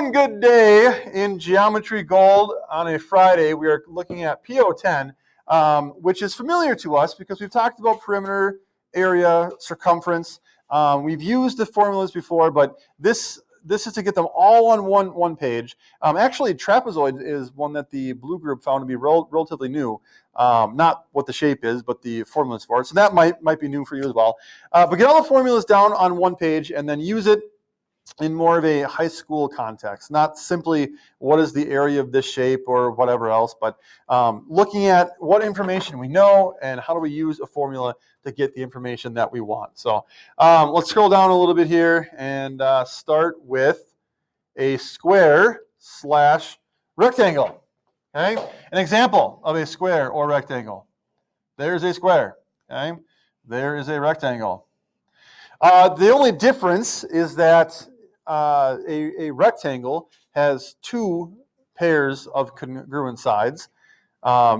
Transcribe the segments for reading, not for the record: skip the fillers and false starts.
One good day in Geometry Gold on a Friday. We are looking at PO10, which is familiar to us because we've talked about perimeter, area, circumference. We've used the formulas before, but this is to get them all on one page. Actually, Trapezoid is one that the Blue Group found to be relatively new. Not what the shape is, but the formulas for it. So that might be new for you as well. But get all the formulas down on one page and then use it in more of a high school context, not simply what is the area of this shape or whatever else, but looking at what information we know and how do we use a formula to get the information that we want. So let's scroll down a little bit here and start with a square slash rectangle. Okay, an example of a square or rectangle. There's a square. Okay, there is a rectangle. The only difference is that a rectangle has two pairs of congruent sides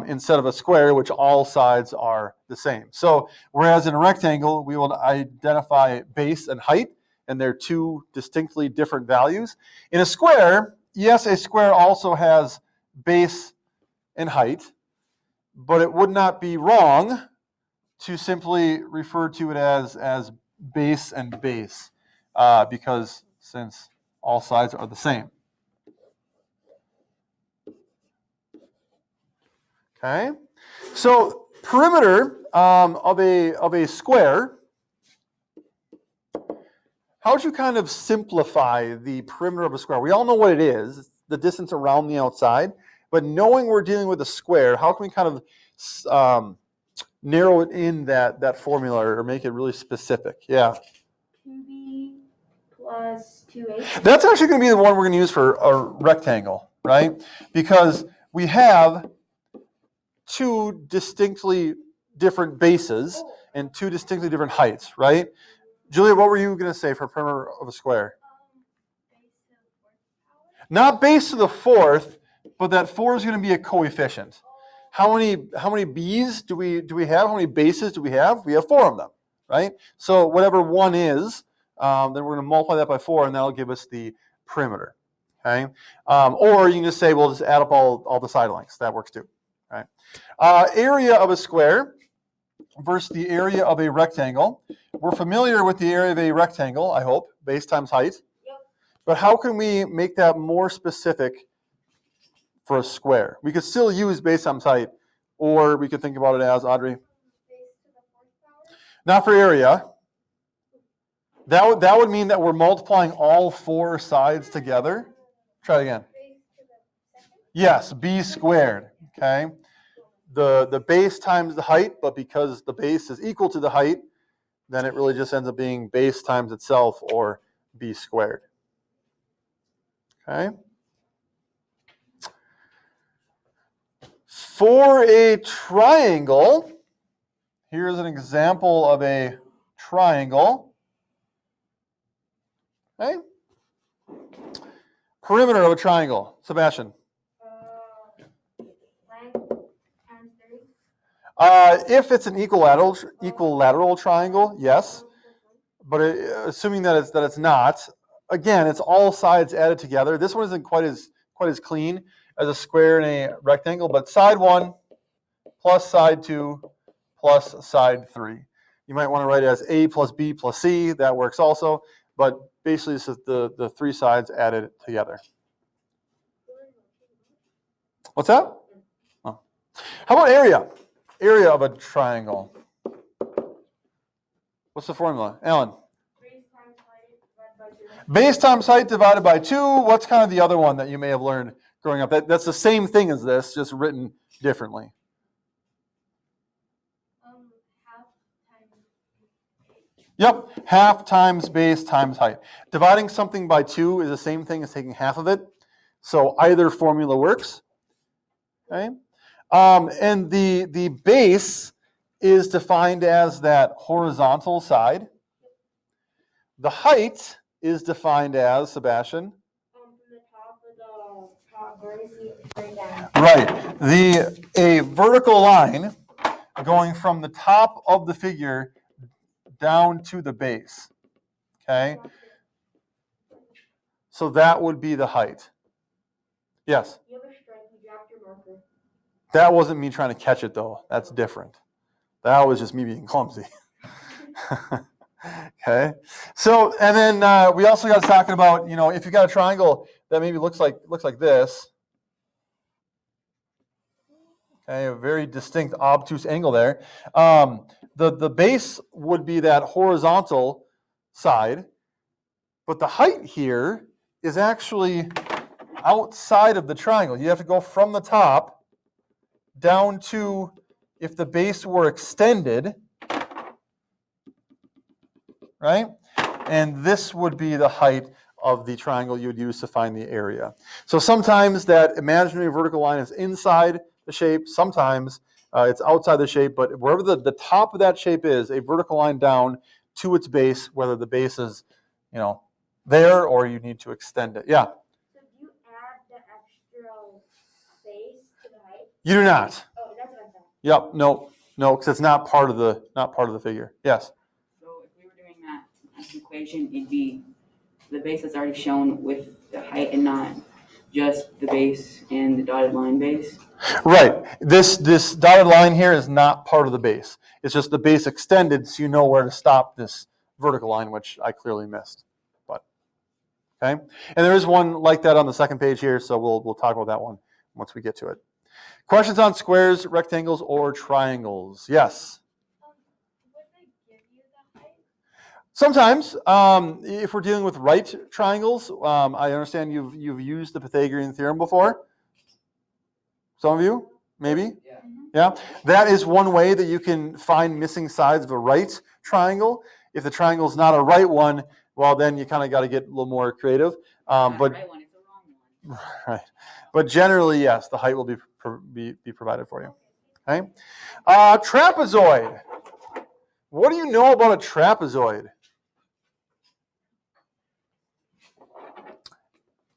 instead of a square, which all sides are the same. So whereas in a rectangle, we will identify base and height, and they're two distinctly different values. In a square, yes, a square also has base and height, but it would not be wrong to simply refer to it as base and base because since all sides are the same. Okay, so perimeter of a square. How would you kind of simplify the perimeter of a square? We all know what it is. It's the distance around the outside. But knowing we're dealing with a square, how can we kind of narrow it in that formula or make it really specific? Yeah. 2b plus 2a. That's actually going to be the one we're going to use for a rectangle, right? Because we have two distinctly different bases and two distinctly different heights, right? Julia, what were you going to say for perimeter of a square? Not base to the fourth, but that 4 is going to be a coefficient. How many b's do we have? How many bases do we have? We have 4 of them, right? So whatever 1 is, then we're going to multiply that by 4, and that'll give us the perimeter. Okay, or you can just say we'll just add up all the side lengths. That works too. Right? Area of a square versus the area of a rectangle. We're familiar with the area of a rectangle, I hope, base times height. Yep. But how can we make that more specific for a square? We could still use base times height, or we could think about it as, Audrey? Not for area. That would mean that we're multiplying all 4 sides together. Try it again. Yes, b squared. Okay. The base times the height, but because the base is equal to the height, then it really just ends up being base times itself, or b squared. Okay. For a triangle, here's an example of a triangle. Okay. Perimeter of a triangle. Sebastian. If it's an equilateral triangle, yes. But assuming that it's not, again, it's all sides added together. This one isn't quite as clean as a square and a rectangle, but side 1 plus side 2 plus side 3. You might want to write it as A plus B plus C. That works also. But basically, this is the 3 sides added together. What's that? Oh. How about area? Area of a triangle. What's the formula? Alan? Base times height divided by 2. What's kind of the other one that you may have learned growing up? That's the same thing as this, just written differently. Yep, half times base times height. Dividing something by 2 is the same thing as taking half of it. So either formula works. Okay. And the base is defined as that horizontal side. The height is defined as, Sebastian? From the top of the vertices straight down. Right. A vertical line going from the top of the figure down to the base. Okay. So that would be the height. Yes? You have a strike, you dropped your marker. That wasn't me trying to catch it, though. That's different. That was just me being clumsy. Okay. So, and then we also got talking about, if you got a triangle that maybe looks like this. Okay, a very distinct obtuse angle there. The base would be that horizontal side, but the height here is actually outside of the triangle. You have to go from the top down to, if the base were extended, right? And this would be the height of the triangle you would use to find the area. So sometimes that imaginary vertical line is inside the shape, sometimes it's outside the shape, but wherever the top of that shape is, a vertical line down to its base, whether the base is, there or you need to extend it. Yeah? So do you add the extra base to the height? You do not. Oh, that's what I thought. Yep, no, because it's not part of the figure. Yes? So if we were doing that as an equation, it'd be the base that's already shown with the height and not just the base and the dotted line base. Right. This dotted line here is not part of the base. It's just the base extended so you know where to stop this vertical line, which I clearly missed. But okay. And there is one like that on the second page here, so we'll talk about that one once we get to it. Questions on squares, rectangles, or triangles? Yes. Would they give you the height? Sometimes, if we're dealing with right triangles, I understand you've used the Pythagorean theorem before. Some of you, maybe? Yeah. That is one way that you can find missing sides of a right triangle. If the triangle is not a right one, well, then you kind of got to get a little more creative. Not But the right one, it's the wrong one. right. But generally, yes, the height will be provided for you. Okay. Trapezoid. What do you know about a trapezoid?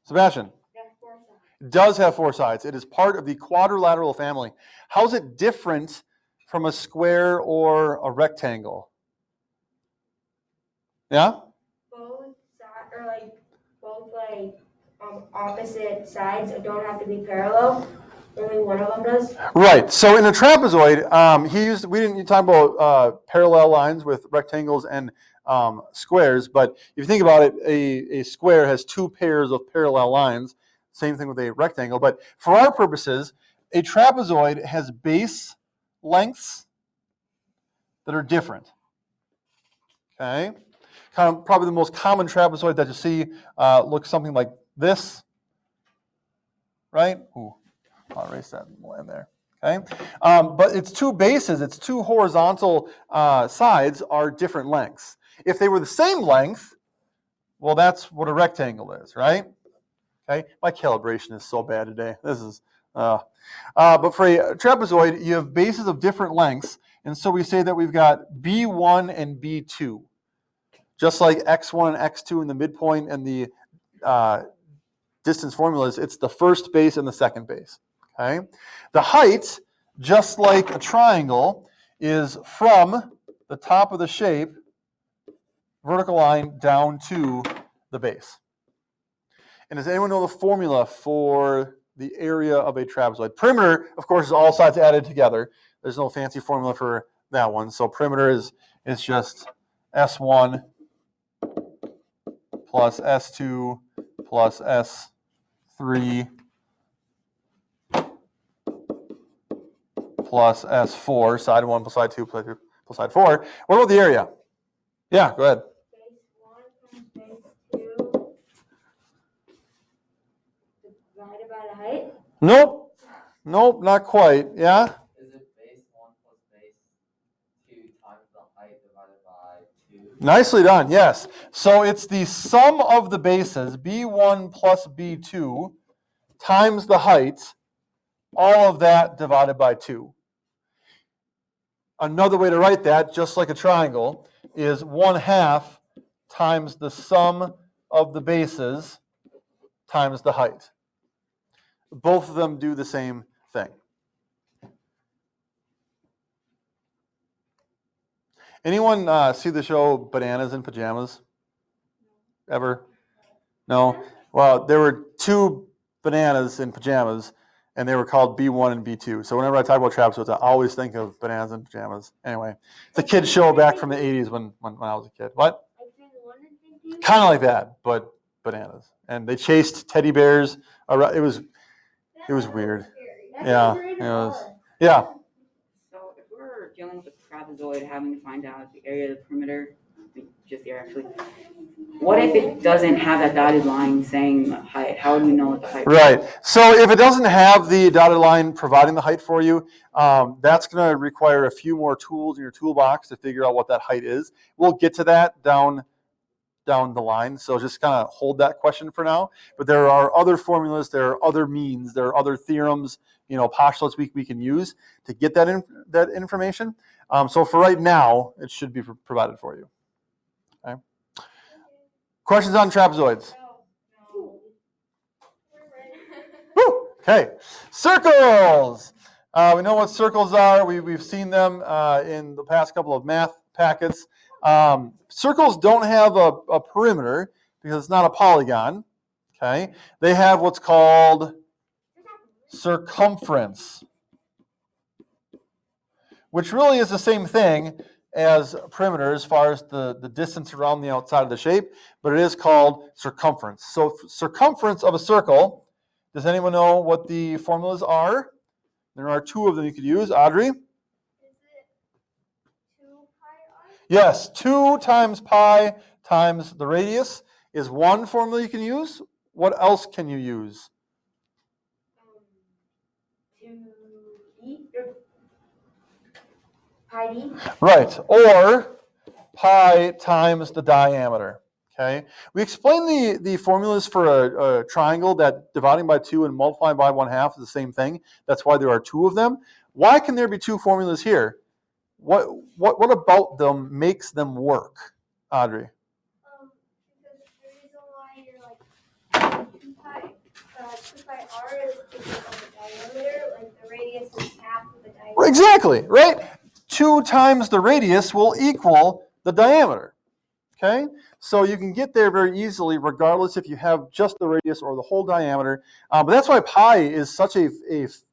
Sebastian. That's 4 sides. It does have 4 sides. It is part of the quadrilateral family. How is it different from a square or a rectangle? Yeah? Both sides, or opposite sides don't have to be parallel. Only one of them does. Right. So in a trapezoid, you talk about parallel lines with rectangles and squares, but if you think about it, a square has 2 pairs of parallel lines. Same thing with a rectangle. But for our purposes, a trapezoid has base lengths that are different. Okay? Kind of probably the most common trapezoid that you see looks something like this. Right? Ooh, I'll erase that line there. Okay? But its 2 bases, its 2 horizontal sides are different lengths. If they were the same length, well, that's what a rectangle is, right? Okay? My calibration is so bad today. This is, but for a trapezoid, you have bases of different lengths, and so we say that we've got B1 and B2. Just like X1 and X2 in the midpoint and the distance formulas, it's the first base and the second base. Okay? The height, just like a triangle, is from the top of the shape, vertical line, down to the base. And does anyone know the formula for the area of a trapezoid? Perimeter, of course, is all sides added together. There's no fancy formula for that one. So perimeter is just S1 plus S2 plus S3 plus S4, side 1 plus side 2 plus side 4. What about the area? Yeah, go ahead. Base 1 times base 2 divided by the height. Nope, not quite. Yeah? Is it base 1 plus base 2 times the height divided by 2? Nicely done, yes. So it's the sum of the bases, B1 plus B2, times the height, all of that divided by 2. Another way to write that, just like a triangle, is 1/2 times the sum of the bases times the height. Both of them do the same thing. Anyone see the show Bananas in Pajamas? Ever? No? Well, there were two bananas in pajamas, and they were called B1 and B2. So whenever I talk about trapezoids, I always think of bananas in pajamas. Anyway, it's a kid's show back from the 80s when I was a kid. What? Like thing one and thing two? Kind of like that, but bananas. And they chased teddy bears around. It was weird. That Yeah, sounds rated it was. R. Yeah. So if we're dealing with a trapezoid, having to find out the area of the perimeter, just the area actually, what if it doesn't have that dotted line saying the height? How would we know what the height is? Right. So if it doesn't have the dotted line providing the height for you, that's going to require a few more tools in your toolbox to figure out what that height is. We'll get to that down the line. So just kind of hold that question for now. But there are other formulas, there are other means, there are other theorems, postulates we can use to get that information. So for right now, it should be provided for you. Okay. Questions on trapezoids? No. Woo! Okay, circles. We know what circles are. We've seen them in the past couple of math packets. Circles don't have a perimeter because it's not a polygon. Okay, they have what's called circumference, which really is the same thing as perimeter as far as the distance around the outside of the shape, but it is called circumference. So circumference of a circle, does anyone know what the formulas are? There are two of them you could use. Audrey? Is it 2 pi r? Yes, 2 times pi times the radius is one formula you can use. What else can you use? 2d or pi d? Right, or pi times the diameter. Okay, we explained the formulas for a triangle that dividing by 2 and multiplying by 1/2 is the same thing. That's why there are two of them. Why can there be two formulas here? What about them makes them work, Audrey? Because the reason why you're like 2 pi r is because of the diameter, like the radius is half of the diameter. Exactly, right? 2 times the radius will equal the diameter. Okay, so you can get there very easily regardless if you have just the radius or the whole diameter. But that's why pi is such a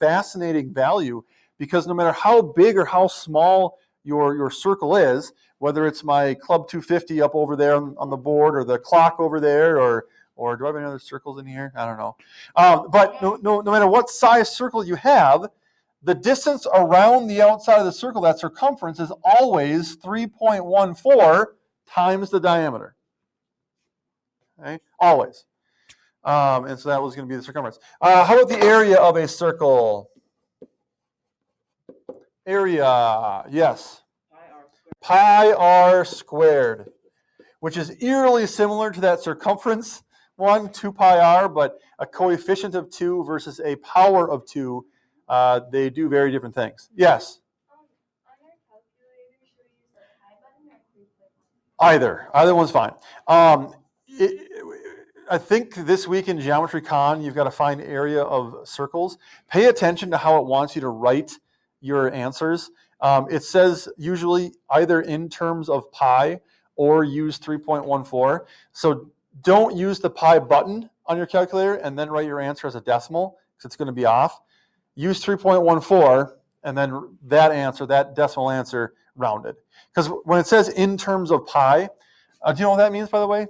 fascinating value, because no matter how big or how small your circle is, whether it's my Club 250 up over there on the board, or the clock over there, or do I have any other circles in here? I don't know. But no matter what size circle you have, the distance around the outside of the circle, that circumference, is always 3.14 times the diameter. Okay, always. And so that was going to be the circumference. How about the area of a circle? Area, yes. Pi r squared, which is eerily similar to that circumference one, 2 pi r, but a coefficient of 2 versus a power of 2. They do very different things. Yes? On your calculator, should we use the pi button or 3.1? Either one's fine. I think this week in Geometry Con, you've got to find area of circles. Pay attention to how it wants you to write your answers. It says usually either in terms of pi or use 3.14. So don't use the pi button on your calculator and then write your answer as a decimal, because it's going to be off. Use 3.14 and then that decimal answer rounded. Because when it says in terms of pi, do you know what that means, by the way?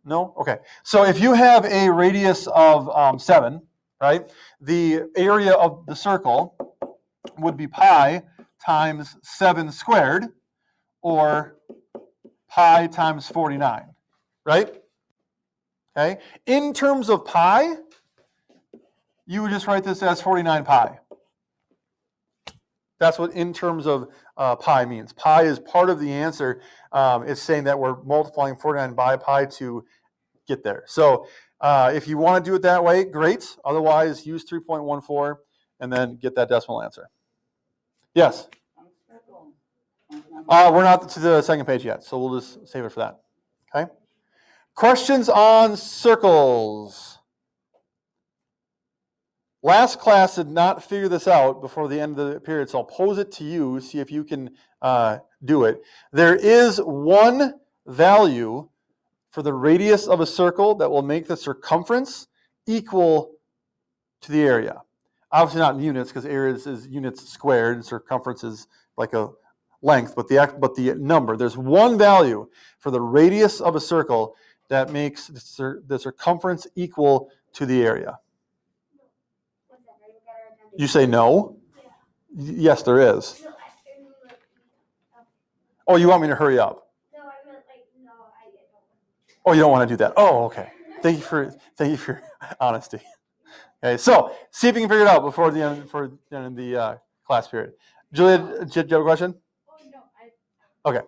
No? Okay. So if you have a radius of 7, right, the area of the circle would be pi times 7 squared, or pi times 49, right? Okay. In terms of pi, you would just write this as 49 pi. That's what in terms of pi means. Pi is part of the answer. It's saying that we're multiplying 49 by pi to get there. So if you want to do it that way, great. Otherwise, use 3.14 and then get that decimal answer. Yes? We're not to the second page yet, so we'll just save it for that. Okay? Questions on circles? Last class did not figure this out before the end of the period, so I'll pose it to you, see if you can do it. There is one value for the radius of a circle that will make the circumference equal to the area. Obviously not in units, because area is units squared and circumference is like a length, but the number. There's one value for the radius of a circle that makes the circumference equal to the area. What's that? I gotta remember. You say no? Yeah. Yes, there is. No, I mean, like, Oh, you want me to hurry up? no, I meant like, no, I don't. Oh, you don't want to do that. Oh, okay. Thank you for your honesty. Okay, so see if you can figure it out before the end of the class period. Julia, do you have a question? Oh, no, I. Okay.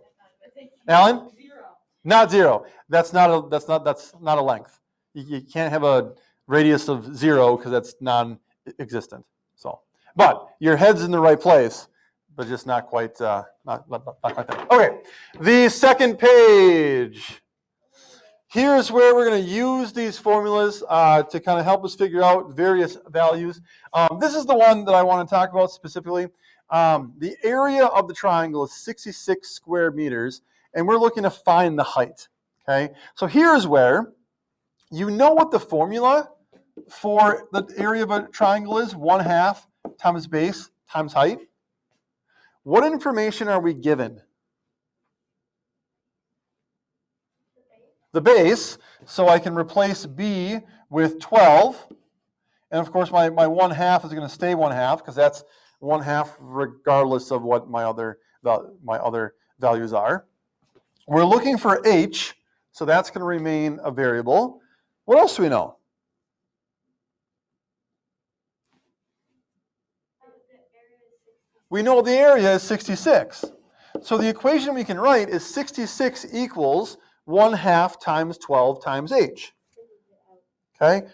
Thank you. Alan? 0. Not 0. That's not a length. You can't have a radius of 0 because that's non-existent. So, but your head's in the right place, but just not quite not quite there. Okay, the second page. Here's where we're going to use these formulas to kind of help us figure out various values. This is the one that I want to talk about specifically. The area of the triangle is 66 square meters, and we're looking to find the height. Okay, so here's where you know what the formula for the area of a triangle is: 1/2 times base times height. What information are we given? The base, so I can replace b with 12. And of course, my 1/2 is going to stay 1/2 because that's 1/2 regardless of what my other values are. We're looking for h, so that's going to remain a variable. What else do we know? We know the area is 66. So the equation we can write is 66 equals 1/2 times 12 times h. Okay?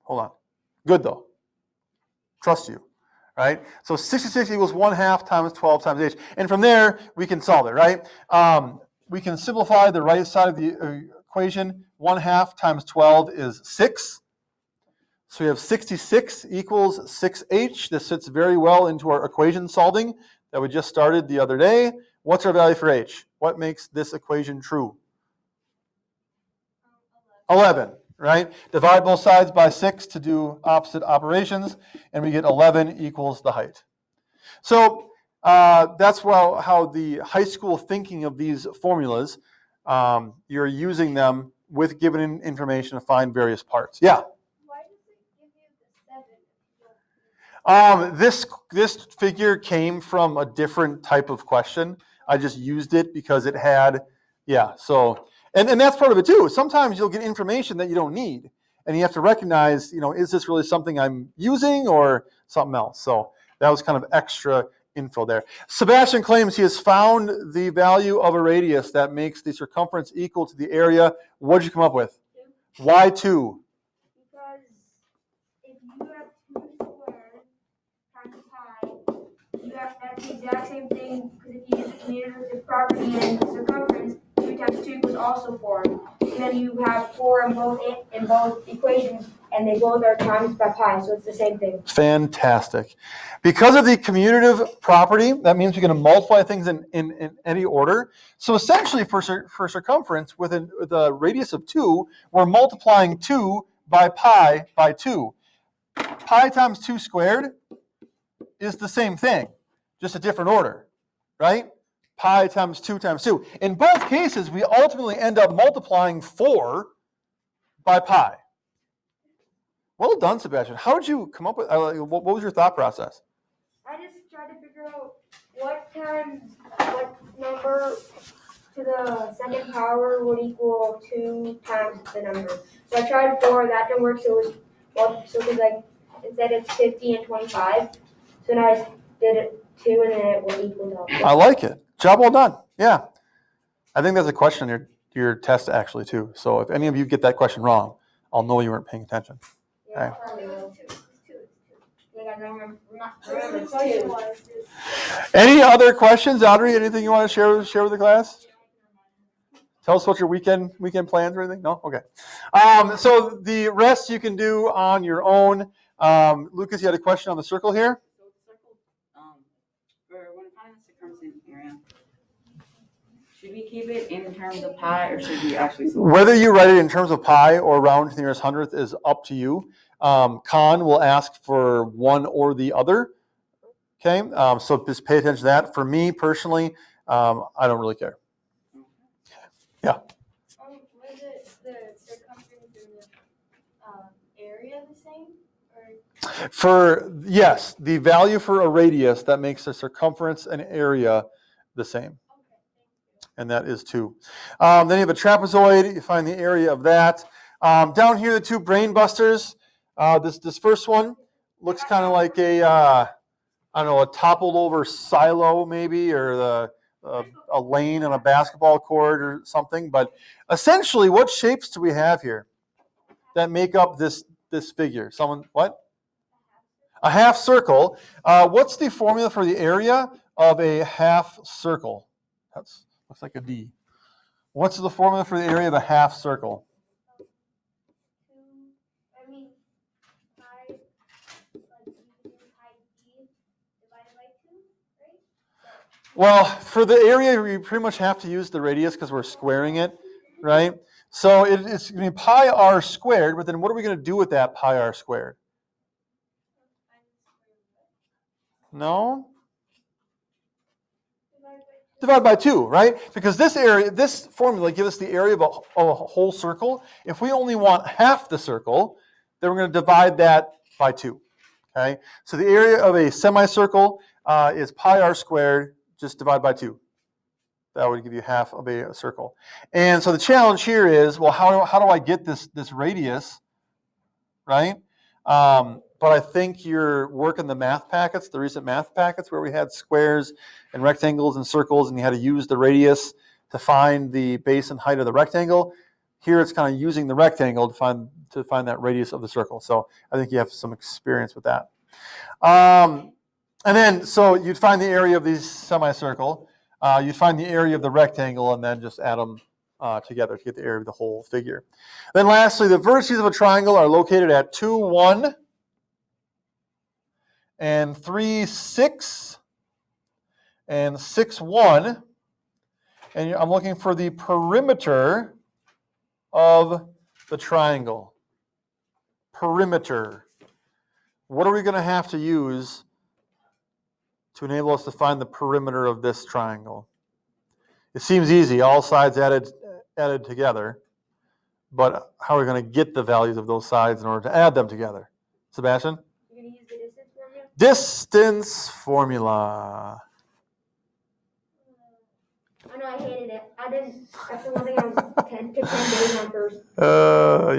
Hold on. Good though. Trust you. Right? So 66 equals 1/2 times 12 times h. And from there, we can solve it, right? We can simplify the right side of the equation. 1/2 times 12 is 6. So we have 66 equals 6h. This fits very well into our equation solving that we just started the other day. What's our value for h? What makes this equation true? 11, right? Divide both sides by 6 to do opposite operations, and we get 11 equals the height. So that's how the high school thinking of these formulas, you're using them with given information to find various parts. Yeah? Why does it give you the 7? This figure came from a different type of question. I just used it because it had, so, and that's part of it too. Sometimes you'll get information that you don't need, and you have to recognize, is this really something I'm using or something else? So that was kind of extra info there. Sebastian claims he has found the value of a radius that makes the circumference equal to the area. What did you come up with? 2. Why 2? Because if you have 2 squared times pi, that's the exact same thing, because if you use the commutative property and the circumference, 2 times 2 equals also 4. And then you have 4 in both equations, and they both are times by pi, so it's the same thing. Fantastic. Because of the commutative property, that means we can multiply things in any order. So essentially for circumference with a radius of 2, we're multiplying 2 by pi by 2. Pi times 2 squared is the same thing, just a different order, right? Pi times 2 times 2. In both cases, we ultimately end up multiplying 4 by pi. Well done, Sebastian. How did you come up with, what was your thought process? I just tried to figure out what number to the second power would equal 2 times the number. So I tried 4, that didn't work, so it was like, instead it's 50 and 25. So now I just did it 2 and then it will equal up. I like it. Job well done. Yeah. I think that's a question on your test actually too. So if any of you get that question wrong, I'll know you weren't paying attention. Yeah, Okay. probably will. It's 2. Like I don't remember. It's 2. Any other questions, Audrey? Anything you want to share with the class? Tell us what your weekend plans or anything? No? Okay. So the rest you can do on your own. Lucas, you had a question on the circle here? So the circle, for when finding the circumference area, Should we keep it in terms of pi, or should we actually solve? Whether you write it in terms of pi or round to the nearest hundredth is up to you. Khan will ask for one or the other. Okay, so just pay attention to that. For me personally, I don't really care. Yeah. Was it the circumference and the area the same? Yes, the value for a radius that makes the circumference and area the same. And that is 2. Then you have a trapezoid. You find the area of that. Down here, the 2 brain busters. This first one looks kind of like a toppled over silo maybe, or a lane on a basketball court or something. But essentially, what shapes do we have here that make up this figure? What? A half circle. What's the formula for the area of a half circle? Looks like a D. What's the formula for the area of a half circle? Well, for the area, we pretty much have to use the radius because we're squaring it, right? So it's going to be pi r squared, but then what are we going to do with that pi r squared? No? Divide by 2, right? Because this formula gives us the area of a whole circle. If we only want half the circle, then we're going to divide that by 2. Okay? So the area of a semicircle is pi r squared, just divide by 2. That would give you half of a circle. And so the challenge here is, well, how do I get this radius, right? But I think you're working the math packets, the recent math packets where we had squares and rectangles and circles, and you had to use the radius to find the base and height of the rectangle. Here it's kind of using the rectangle to find that radius of the circle. So I think you have some experience with that. And then, so you'd find the area of the semicircle, you'd find the area of the rectangle, and then just add them together to get the area of the whole figure. Then lastly, the vertices of a triangle are located at 2, 1, and 3, 6, and 6, 1. And I'm looking for the perimeter of the triangle. Perimeter. What are we going to have to use to enable us to find the perimeter of this triangle? It seems easy, all sides added together, but how are we going to get the values of those sides in order to add them together? Sebastian? You're going to use the distance Distance formula. formula? I know I hated it. That's the one thing I was 10 days on first.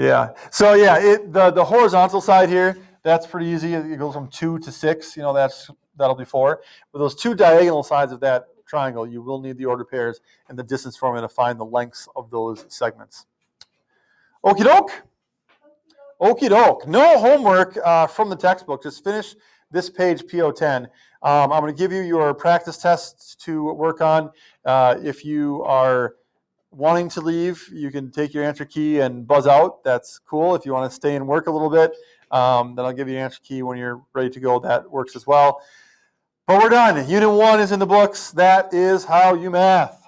Yeah. So yeah, the horizontal side here, that's pretty easy. It goes from 2 to 6. That'll be 4. But those 2 diagonal sides of that triangle, you will need the order pairs and the distance formula to find the lengths of those segments. Okie doke. Okie doke. No homework from the textbook. Just finish this page, PO10. I'm going to give you your practice tests to work on. If you are wanting to leave, you can take your answer key and buzz out. That's cool. If you want to stay and work a little bit, then I'll give you your answer key when you're ready to go. That works as well. But we're done. Unit 1 is in the books. That is how you math.